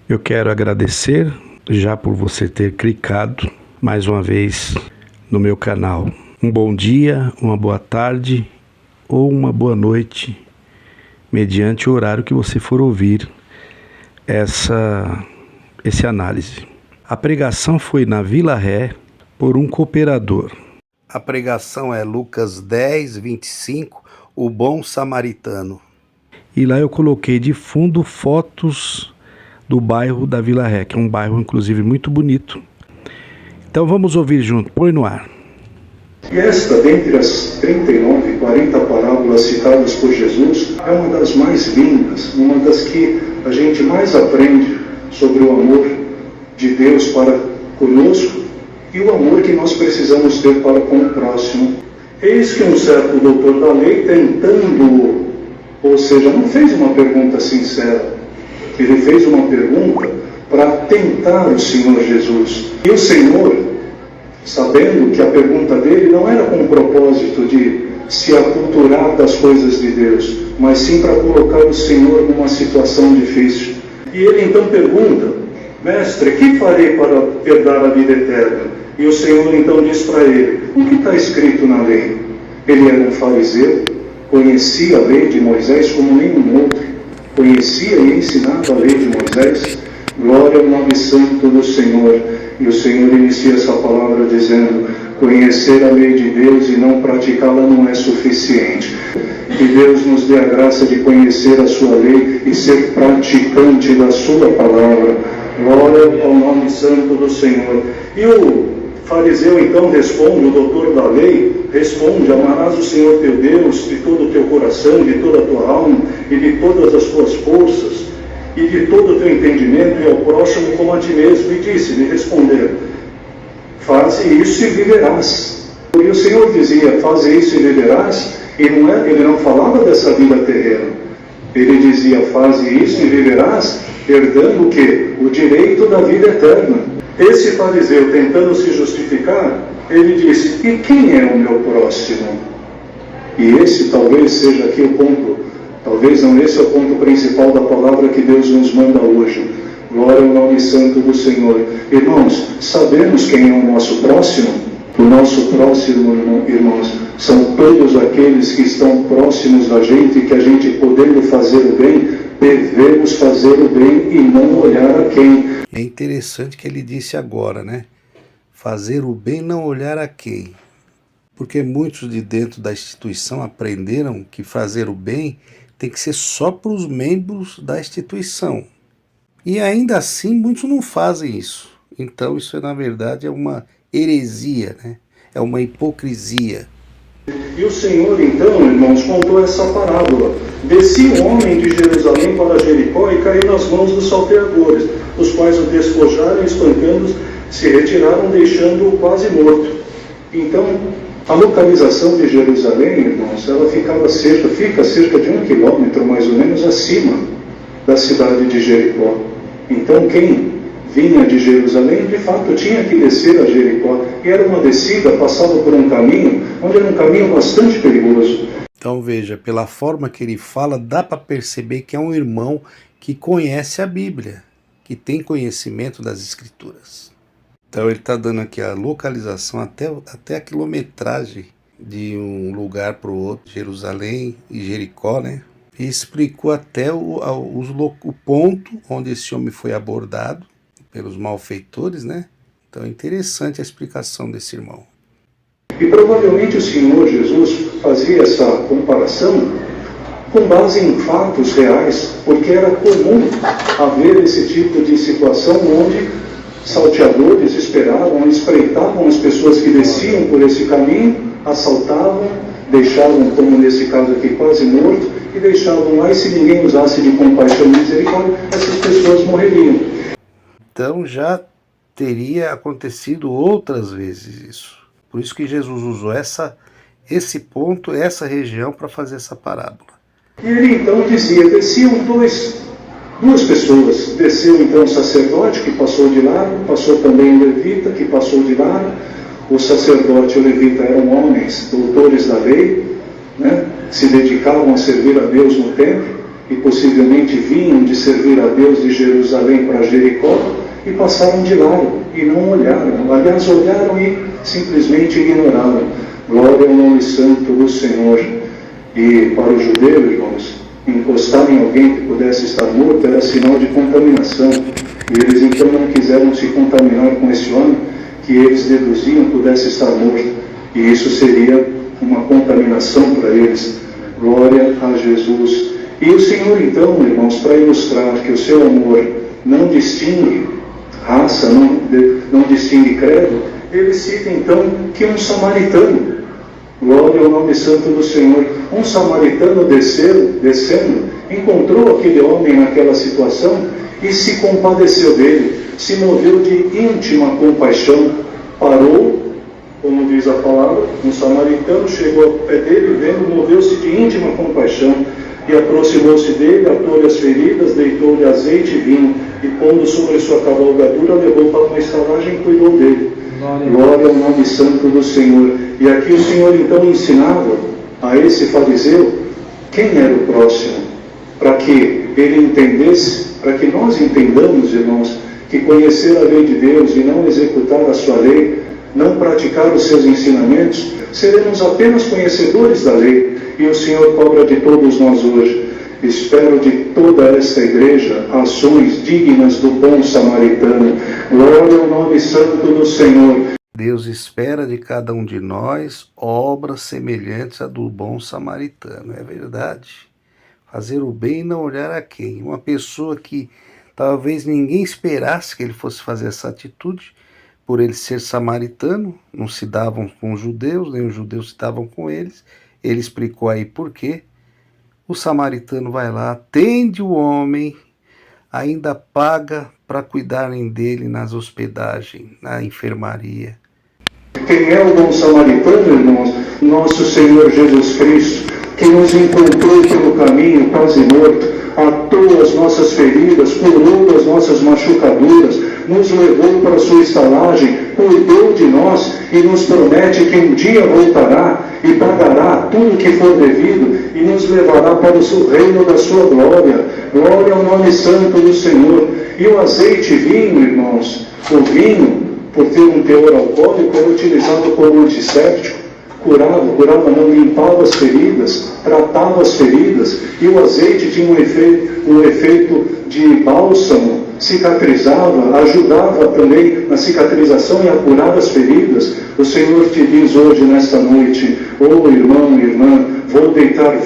Eu quero agradecer já por você ter clicado mais uma vez no meu canal. Um bom dia, uma boa tarde ou uma boa noite, mediante o horário que você for ouvir esse análise. A pregação foi na Vila Ré por um cooperador. A pregação é Lucas 10, 25, o bom samaritano. E lá eu coloquei de fundo fotos do bairro da Vila Ré, que é um bairro inclusive muito bonito. Então vamos ouvir junto, põe no ar. E esta, dentre as 39, 40 parábolas citadas por Jesus, é uma das mais lindas, uma das que a gente mais aprende sobre o amor de Deus para conosco e o amor que nós precisamos ter para com o próximo. Eis que um certo doutor da lei, tentando, ou seja, não fez uma pergunta sincera, ele fez uma pergunta para tentar o Senhor Jesus. E o Senhor, sabendo que a pergunta dele não era com o propósito de se aculturar das coisas de Deus, mas sim para colocar o Senhor numa situação difícil. E ele então pergunta: Mestre, que farei para herdar a vida eterna? E o Senhor então diz para ele: o que está escrito na lei? Ele era um fariseu, conhecia a lei de Moisés como nenhum outro, conhecia e ensinava a lei de Moisés. Glória ao nome santo do Senhor. E o Senhor inicia essa palavra dizendo: conhecer a lei de Deus e não praticá-la não é suficiente. Que Deus nos dê a graça de conhecer a sua lei e ser praticante da sua palavra. Glória ao nome santo do Senhor. E o fariseu então responde, o doutor da lei responde: amarás o Senhor teu Deus de todo o teu coração, de toda a tua alma e de todas as tuas forças e de todo o teu entendimento, e ao próximo como a ti mesmo. E disse-lhe, respondeu: faze isso e viverás. E o Senhor dizia: faze isso e viverás, e ele não falava dessa vida terrena. Ele dizia: faze isso e viverás, herdando o quê? O direito da vida eterna. Esse fariseu, tentando se justificar, ele disse: e quem é o meu próximo? E esse talvez seja aqui o ponto, talvez não, esse é o ponto principal da palavra que Deus nos manda hoje. Glória ao nome santo do Senhor. Irmãos, sabemos quem é o nosso próximo? O nosso próximo, irmãos, são todos aqueles que estão próximos da gente, que a gente, podendo fazer o bem, devemos fazer o bem e não olhar a quem. É interessante que ele disse agora, né? Fazer o bem, não olhar a quem. Porque muitos de dentro da instituição aprenderam que fazer o bem tem que ser só para os membros da instituição. E ainda assim, muitos não fazem isso. Então, isso na verdade é uma heresia, né? É uma hipocrisia. E o Senhor, então, irmãos, contou essa parábola. Descia um homem de Jerusalém para Jericó e caiu nas mãos dos salteadores, os quais o despojaram e, espancando-os, se retiraram, deixando-o quase morto. Então, a localização de Jerusalém, irmãos, ela fica cerca de 1 quilômetro, mais ou menos, acima da cidade de Jericó. Então, quem vinha de Jerusalém, de fato, tinha que descer a Jericó. E era uma descida, passava por um caminho, onde era um caminho bastante perigoso. Então, veja, pela forma que ele fala, dá para perceber que é um irmão que conhece a Bíblia, que tem conhecimento das Escrituras. Então ele está dando aqui a localização, até a quilometragem de um lugar para o outro, Jerusalém e Jericó, né? E explicou até o ponto onde esse homem foi abordado pelos malfeitores, né? Então é interessante a explicação desse irmão. E provavelmente o Senhor Jesus fazia essa comparação com base em fatos reais, porque era comum haver esse tipo de situação onde salteadores esperavam, espreitavam as pessoas que desciam por esse caminho, assaltavam, deixavam, como nesse caso aqui, quase morto, e deixavam lá, e se ninguém usasse de compaixão e misericórdia, essas pessoas morreriam. Então já teria acontecido outras vezes isso. Por isso que Jesus usou esse ponto, essa região, para fazer essa parábola. E ele então dizia: desciam duas pessoas. Desceu então o sacerdote, que passou de lado, passou também o levita, que passou de lado. O sacerdote e o levita eram homens, doutores da lei, né? Se dedicavam a servir a Deus no templo. e possivelmente vinham de servir a Deus de Jerusalém para Jericó e passaram de largo e não olharam. Aliás, olharam e simplesmente ignoraram. Glória ao nome santo do Senhor. E para o judeu, irmãos, encostar em alguém que pudesse estar morto era sinal de contaminação. E eles então não quiseram se contaminar com esse homem que eles deduziam pudesse estar morto. E isso seria uma contaminação para eles. Glória a Jesus. E o Senhor então, irmãos, para ilustrar que o seu amor não distingue raça, não distingue credo, ele cita então que um samaritano, glória ao nome santo do Senhor, um samaritano descendo, encontrou aquele homem naquela situação e se compadeceu dele, se moveu de íntima compaixão, parou, como diz a palavra, um samaritano chegou ao pé dele, vendo, moveu-se de íntima compaixão, e aproximou-se dele, atou-lhe as feridas, deitou-lhe azeite e vinho, e pondo sobre sua cavalgadura, levou para uma estalagem e cuidou dele. Glória ao nome santo do Senhor. E aqui o Senhor então ensinava a esse fariseu quem era o próximo, para que ele entendesse, para que nós entendamos, irmãos, que conhecer a lei de Deus e não executar a sua lei, não praticar os seus ensinamentos, seremos apenas conhecedores da lei, e o Senhor cobra de todos nós hoje. Espero de toda esta igreja ações dignas do bom samaritano. Glória ao nome santo do Senhor. Deus espera de cada um de nós obras semelhantes à do bom samaritano, é verdade. Fazer o bem e não olhar a quem. Uma pessoa que talvez ninguém esperasse que ele fosse fazer essa atitude, por ele ser samaritano, não se davam com os judeus, nem os judeus se davam com eles. Ele explicou aí por quê. O samaritano vai lá, atende o homem, ainda paga para cuidarem dele nas hospedagens, na enfermaria. Quem é o bom samaritano, irmãos? Nosso Senhor Jesus Cristo, que nos encontrou pelo caminho quase morto, atou as nossas feridas, curou das nossas machucaduras, nos levou para a sua estalagem, cuidou de nós e nos promete que um dia voltará e pagará tudo que for devido e nos levará para o reino da sua glória. Glória ao nome santo do Senhor. E o azeite e vinho, irmãos, o vinho, por ter um teor alcoólico, era utilizado como antisséptico, curava não, limpava as feridas, tratava as feridas, e o azeite tinha um efeito de bálsamo, cicatrizava, ajudava também na cicatrização e a curar as feridas. O Senhor te diz hoje, nesta noite, irmão, irmã, vou deitar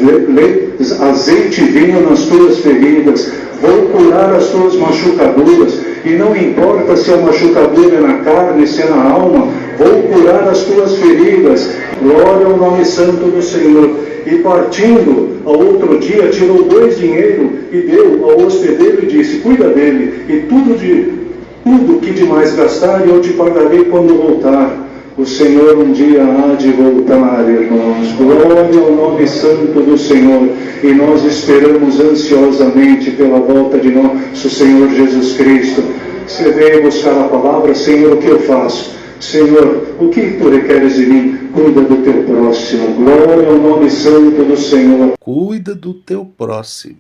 azeite e vinho nas tuas feridas, vou curar as tuas machucaduras, e não importa se a machucadura é na carne, se é na alma, vou curar as tuas feridas. Glória ao nome santo do Senhor. E partindo, ao outro dia, tirou 2 dinheiros e deu ao hospedeiro e disse, cuida dele, e tudo que demais gastar eu te pagarei quando voltar. O Senhor um dia há de voltar, irmãos. Glória ao nome santo do Senhor. E nós esperamos ansiosamente pela volta de nosso Senhor Jesus Cristo. Você veio buscar a palavra, Senhor, o que eu faço? Senhor, o que tu requeres de mim? Cuida do teu próximo. Glória ao nome santo do Senhor. Cuida do teu próximo.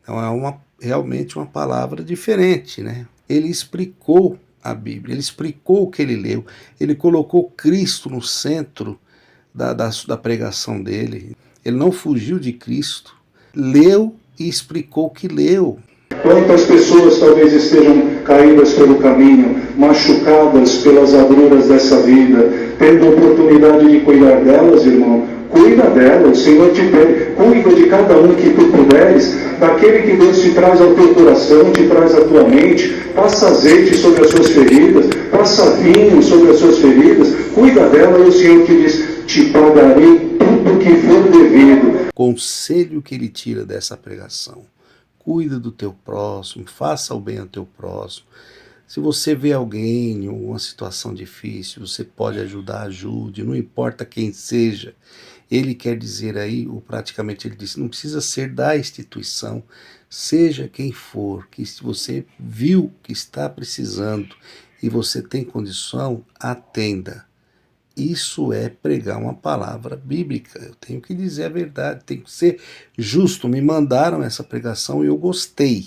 Então é realmente uma palavra diferente, né? Ele explicou a Bíblia, ele explicou o que ele leu, ele colocou Cristo no centro da pregação dele. Ele não fugiu de Cristo, leu e explicou o que leu. Quantas pessoas talvez estejam caídas pelo caminho, machucadas pelas agruras dessa vida, tendo oportunidade de cuidar delas, irmão, cuida delas, o Senhor te pede, cuida de cada um que tu puderes, daquele que Deus te traz ao teu coração, te traz à tua mente, passa azeite sobre as suas feridas, passa vinho sobre as suas feridas, cuida dela e o Senhor te diz, te pagarei tudo que for devido. Conselho que ele tira dessa pregação. Cuida do teu próximo, faça o bem ao teu próximo. Se você vê alguém em uma situação difícil, você pode ajudar, ajude, não importa quem seja. Ele quer dizer aí, ou praticamente ele disse, não precisa ser da instituição, seja quem for, que se você viu que está precisando e você tem condição, atenda. Isso é pregar uma palavra bíblica. Eu tenho que dizer a verdade, tenho que ser justo. Me mandaram essa pregação e eu gostei.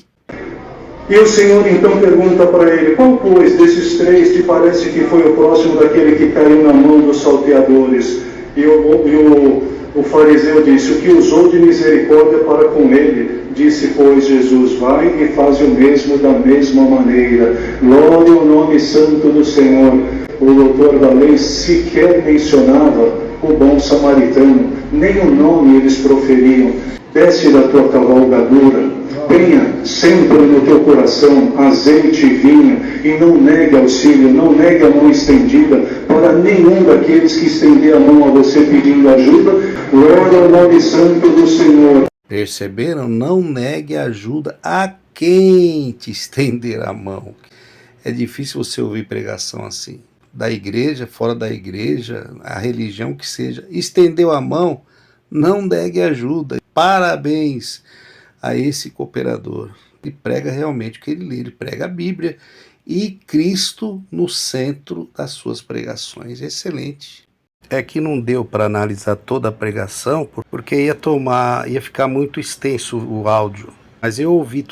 E o Senhor então pergunta para ele: qual, pois, desses três te parece que foi o próximo daquele que caiu na mão dos salteadores? E o fariseu disse: o que usou de misericórdia para com ele. Disse, pois, Jesus: vai e faz o mesmo da mesma maneira. Glória ao nome santo do Senhor. O doutor da lei sequer mencionava o bom samaritano, nem o nome eles proferiam. Desce da tua cavalgadura, tenha sempre no teu coração azeite e vinho, e não negue auxílio, não negue a mão estendida para nenhum daqueles que estender a mão a você pedindo ajuda. Glória ao nome santo do Senhor. Perceberam? Não negue ajuda a quem te estender a mão. É difícil você ouvir pregação assim. Da igreja, fora da igreja, a religião que seja. Estendeu a mão, não negue ajuda. Parabéns a esse cooperador. Ele prega realmente o que ele lê, ele prega a Bíblia e Cristo no centro das suas pregações. Excelente. É que não deu para analisar toda a pregação, porque ia ficar muito extenso o áudio. Mas eu ouvi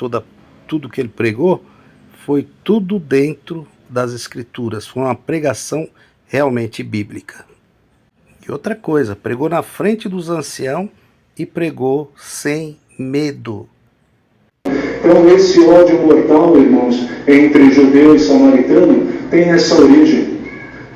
tudo que ele pregou, foi tudo dentro das Escrituras. Foi uma pregação realmente bíblica. E outra coisa, pregou na frente dos anciãos e pregou sem medo. Então esse ódio mortal, irmãos, entre judeu e samaritano, tem essa origem.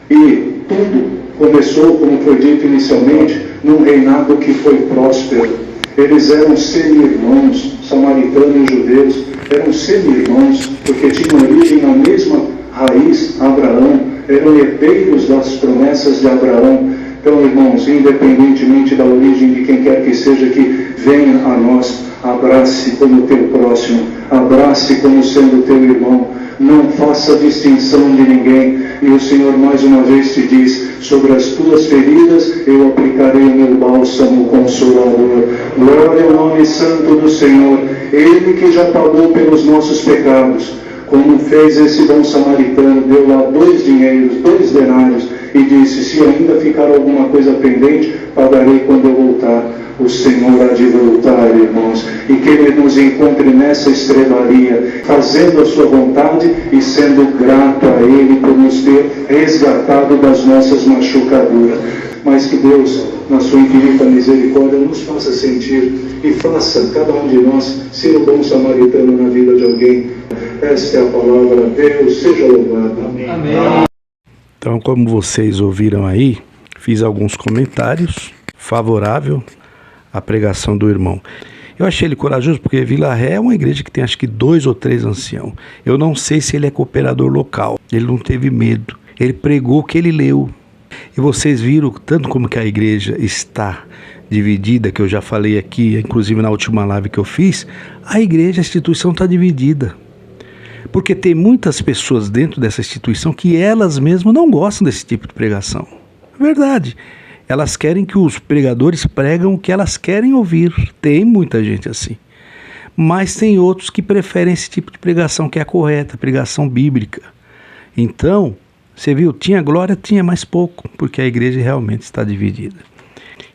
E tudo começou, como foi dito inicialmente, num reinado que foi próspero. Eles eram semi-irmãos, samaritano e judeus, eram semi-irmãos, porque tinham origem na mesma raiz, Abraão, eram herdeiros das promessas de Abraão. Então, irmãos, independentemente da origem de quem quer que seja que venha a nós, abrace como teu próximo, abrace como sendo teu irmão, não faça distinção de ninguém. E o Senhor mais uma vez te diz: sobre as tuas feridas eu aplicarei o meu bálsamo consolador. Glória ao nome santo do Senhor, Ele que já pagou pelos nossos pecados, como fez esse bom samaritano, deu lá 2 dinheiros, 2 denários, e disse: se ainda ficar alguma coisa pendente, pagarei quando eu voltar. O Senhor há de voltar, irmãos, e que Ele nos encontre nessa estrebaria, fazendo a sua vontade e sendo grato a Ele por nos ter resgatado das nossas machucaduras. Mas que Deus, na sua infinita misericórdia, nos faça sentir e faça cada um de nós ser o bom samaritano na vida de alguém. Esta é a palavra. Deus seja louvado. Amém. Amém. Então, como vocês ouviram aí, fiz alguns comentários favoráveis à pregação do irmão. Eu achei ele corajoso porque Vila Ré é uma igreja que tem acho que 2 ou 3 anciãos. Eu não sei se ele é cooperador local. Ele não teve medo. Ele pregou o que ele leu. E vocês viram tanto como que a igreja está dividida, que eu já falei aqui, inclusive na última live que eu fiz. A igreja, a instituição está dividida. Porque tem muitas pessoas dentro dessa instituição que elas mesmas não gostam desse tipo de pregação. É verdade. Elas querem que os pregadores pregam o que elas querem ouvir. Tem muita gente assim. Mas tem outros que preferem esse tipo de pregação que é a correta, pregação bíblica. Então, você viu, tinha glória, tinha mais pouco, porque a igreja realmente está dividida.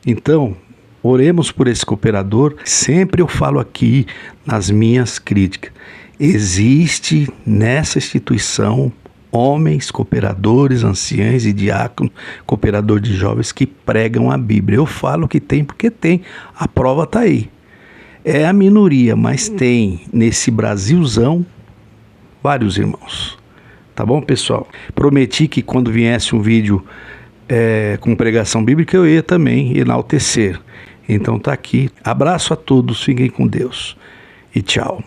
Então, oremos por esse cooperador. Sempre eu falo aqui nas minhas críticas. Existe nessa instituição homens, cooperadores, anciães e diáconos, cooperador de jovens que pregam a Bíblia. Eu falo que tem porque tem, a prova está aí. É a minoria, mas tem nesse Brasilzão vários irmãos. Tá bom, pessoal? Prometi que quando viesse um vídeo com pregação bíblica eu ia também enaltecer. Então tá aqui. Abraço a todos, fiquem com Deus e tchau.